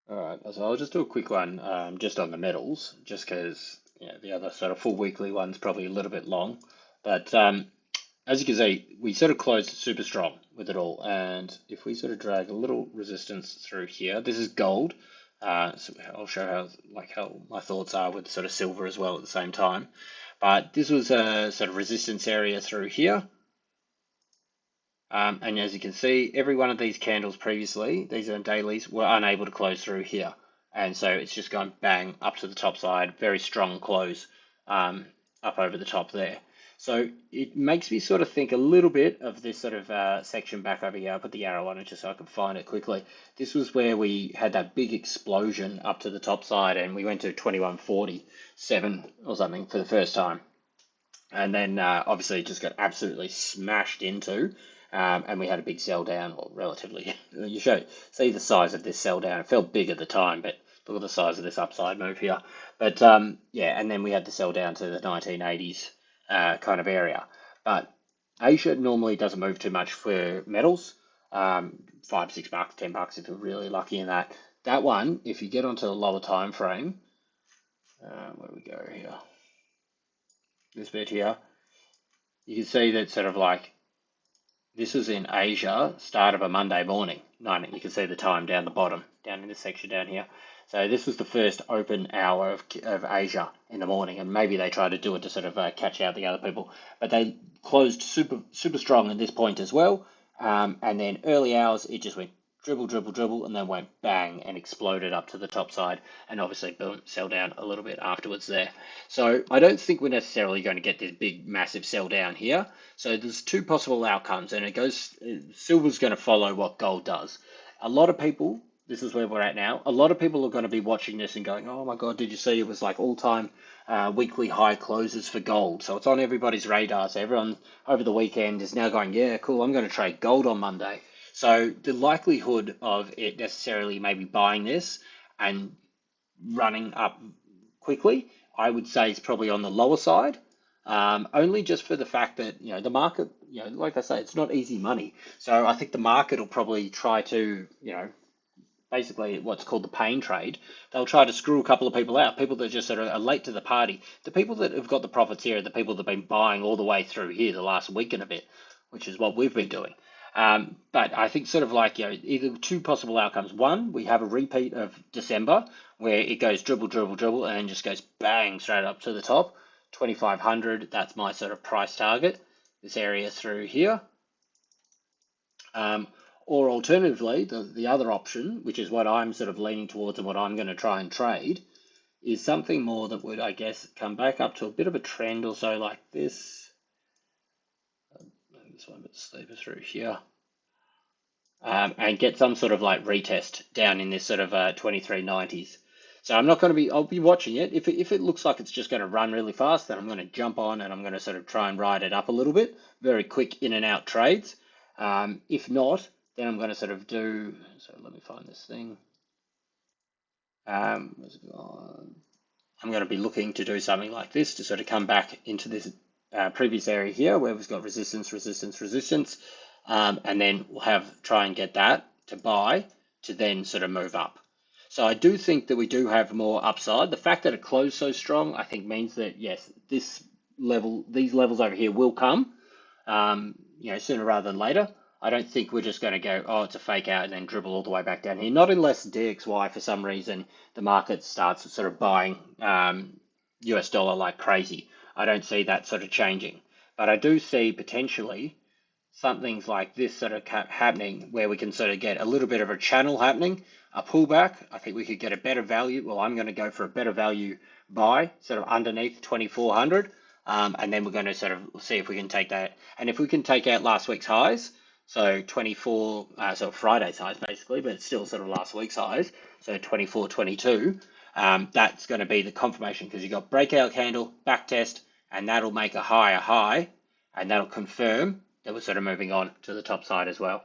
All right, so I'll just do a quick one just on the metals, just because the other sort of full weekly one's probably a little bit long. But as you can see, we sort of closed super strong with it all. And if we sort of drag a little resistance through here, this is gold. So I'll show how my thoughts are with sort of silver as well at the same time. But this was a sort of resistance area through here. And as you can see, every one of these candles previously, these are dailies, were unable to close through here. And so it's just gone bang up to the top side, very strong close up over the top there. So it makes me sort of think a little bit of this sort of section back over here. I'll put the arrow on it just so I can find it quickly. This was where we had that big explosion up to the top side and we went to 2147 or something for the first time and then obviously it just got absolutely smashed into, and we had a big sell down, or relatively. You see the size of this sell down. It felt big at the time, but look at the size of this upside move here. But yeah, and then we had the sell down to the 1980s kind of area. But Asia normally doesn't move too much for metals. $5, $6, $10 if you're really lucky in that. That one, if you get onto the lower time frame, where we go here, this bit here, you can see that sort of like this was in Asia, start of a Monday morning. Nine, you can see the time down the bottom, down in this section down here. So this was the first open hour of Asia in the morning, and maybe they tried to do it to sort of catch out the other people. But they closed super strong at this point as well. And then early hours, it just went dribble, dribble, dribble, and then went bang and exploded up to the top side, and obviously boom, sell down a little bit afterwards there. So I don't think we're necessarily going to get this big, massive sell down here. So there's two possible outcomes, and it goes silver's going to follow what gold does. A lot of people, this is where we're at now. A lot of people are going to be watching this and going, "Oh my God, did you see it was like all-time weekly high closes for gold?" So it's on everybody's radar. So everyone over the weekend is now going, "Yeah, cool, I'm going to trade gold on Monday." So the likelihood of it necessarily maybe buying this and running up quickly, I would say is probably on the lower side. Only just for the fact that the market, like I say, it's not easy money. So I think the market will probably try to, basically what's called the pain trade. They'll try to screw a couple of people out, people that just sort of are late to the party. The people that have got the profits here are the people that have been buying all the way through here the last week and a bit, which is what we've been doing. But I think sort of like, either two possible outcomes. One, we have a repeat of December where it goes dribble, dribble, dribble, and then just goes bang straight up to the top. 2,500, that's my sort of price target, this area through here. Um, or alternatively, the other option, which is what I'm sort of leaning towards and what I'm going to try and trade, is something more that would, I guess, come back up to a bit of a trend or so like this. This one a bit steeper through here. And get some sort of like retest down in this sort of 2390s. So I'm not going to be, I'll be watching it. If it looks like it's just going to run really fast, then I'm going to jump on and I'm going to sort of try and ride it up a little bit. Very quick in and out trades. If not, then I'm going to sort of do, so let me find this thing. Where's it gone? I'm going to be looking to do something like this to sort of come back into this previous area here where we've got resistance, resistance, resistance, and then we'll try and get that to buy to then sort of move up. So I do think that we do have more upside. The fact that it closed so strong, I think means that yes, these levels over here will come, sooner rather than later. I don't think we're just going to go, oh, it's a fake out and then dribble all the way back down here. Not unless DXY, for some reason, the market starts sort of buying US dollar like crazy. I don't see that sort of changing. But I do see potentially something like this sort of happening where we can sort of get a little bit of a channel happening, a pullback. I think we could get a better value. Well, I'm going to go for a better value buy, sort of underneath 2,400. And then we're going to sort of see if we can take that. And if we can take out last week's highs, so 24, so Friday's highs basically, but it's still sort of last week's highs, so 24, 22, that's going to be the confirmation because you've got breakout candle, back test, and that'll make a higher high, and that'll confirm that we're sort of moving on to the top side as well.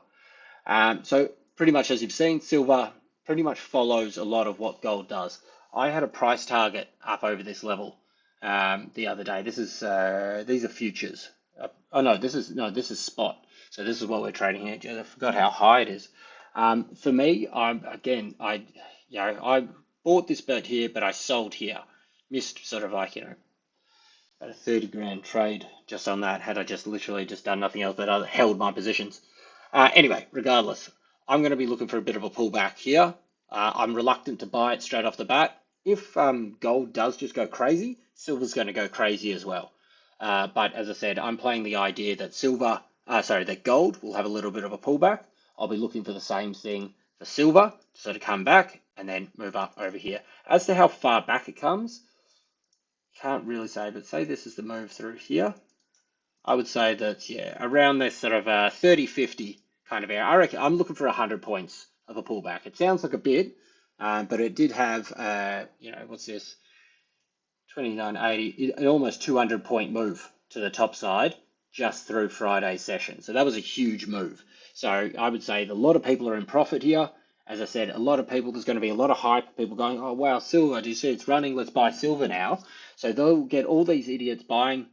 So pretty much as you've seen, silver pretty much follows a lot of what gold does. I had a price target up over this level the other day. This is these are futures. Oh no, this is spot. So this is what we're trading here. I forgot how high it is. For me, I I bought this bet here, but I sold here. Missed sort of like, about a 30 grand trade just on that had I just literally just done nothing else but I held my positions. Anyway, regardless, I'm going to be looking for a bit of a pullback here. I'm reluctant to buy it straight off the bat. If gold does just go crazy, silver's going to go crazy as well. But as I said, I'm playing the idea that that gold will have a little bit of a pullback. I'll be looking for the same thing for silver to sort of come back and then move up over here. As to how far back it comes, can't really say, but say this is the move through here. I would say that, yeah, around this sort of 30, 50 kind of area. I reckon I'm looking for 100 points of a pullback. It sounds like a bit, but it did have, what's this? 29.80, an almost 200 point move to the top side just through Friday's session. So that was a huge move. So I would say that a lot of people are in profit here. As I said, a lot of people, there's going to be a lot of hype, people going, oh, wow, silver, do you see it's running? Let's buy silver now. So they'll get all these idiots buying,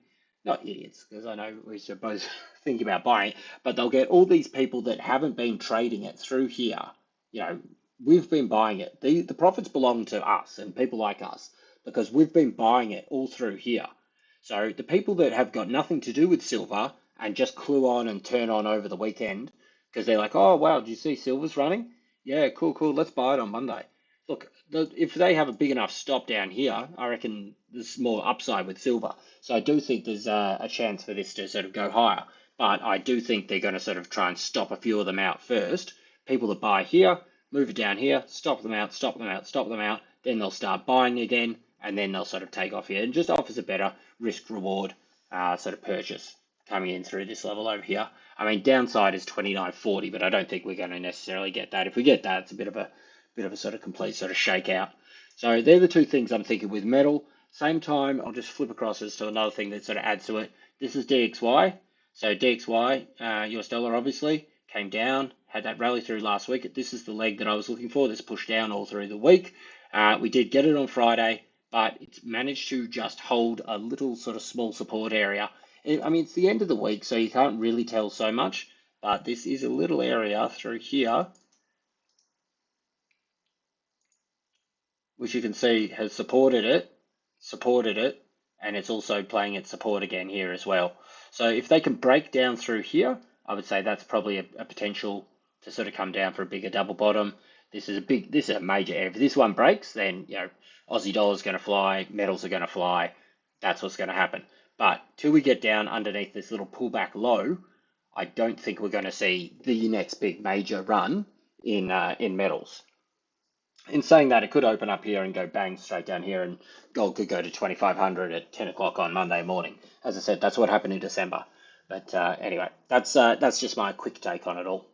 not idiots, because I know we should both think about buying it, but they'll get all these people that haven't been trading it through here. You know, we've been buying it. The profits belong to us and people like us because we've been buying it all through here. So the people that have got nothing to do with silver and just clue on and turn on over the weekend because they're like, oh, wow, do you see silver's running? Yeah, cool, cool. Let's buy it on Monday. Look, if they have a big enough stop down here, I reckon there's more upside with silver. So I do think there's a chance for this to sort of go higher. But I do think they're going to sort of try and stop a few of them out first. People that buy here, move it down here, stop them out, stop them out, stop them out. Then they'll start buying again, and then they'll sort of take off here. And just offers a better risk reward sort of purchase coming in through this level over here. I mean, downside is 29.40, but I don't think we're going to necessarily get that. If we get that, it's a bit of a sort of complete sort of shakeout. So they're the two things I'm thinking with metal. Same time, I'll just flip across as to another thing that sort of adds to it. This is DXY. So DXY, US dollar obviously, came down, had that rally through last week. This is the leg that I was looking for. This pushed down all through the week. We did get it on Friday, but it's managed to just hold a little sort of small support area. I mean, it's the end of the week, so you can't really tell so much, but this is a little area through here, which you can see has supported it, and it's also playing its support again here as well. So if they can break down through here, I would say that's probably a potential to sort of come down for a bigger double bottom. This is a major area. If this one breaks, then Aussie dollar is going to fly, metals are going to fly. That's what's going to happen. But till we get down underneath this little pullback low, I don't think we're going to see the next big major run in metals. In saying that, it could open up here and go bang straight down here, and gold could go to 2,500 at 10 o'clock on Monday morning. As I said, that's what happened in December. But anyway, that's just my quick take on it all.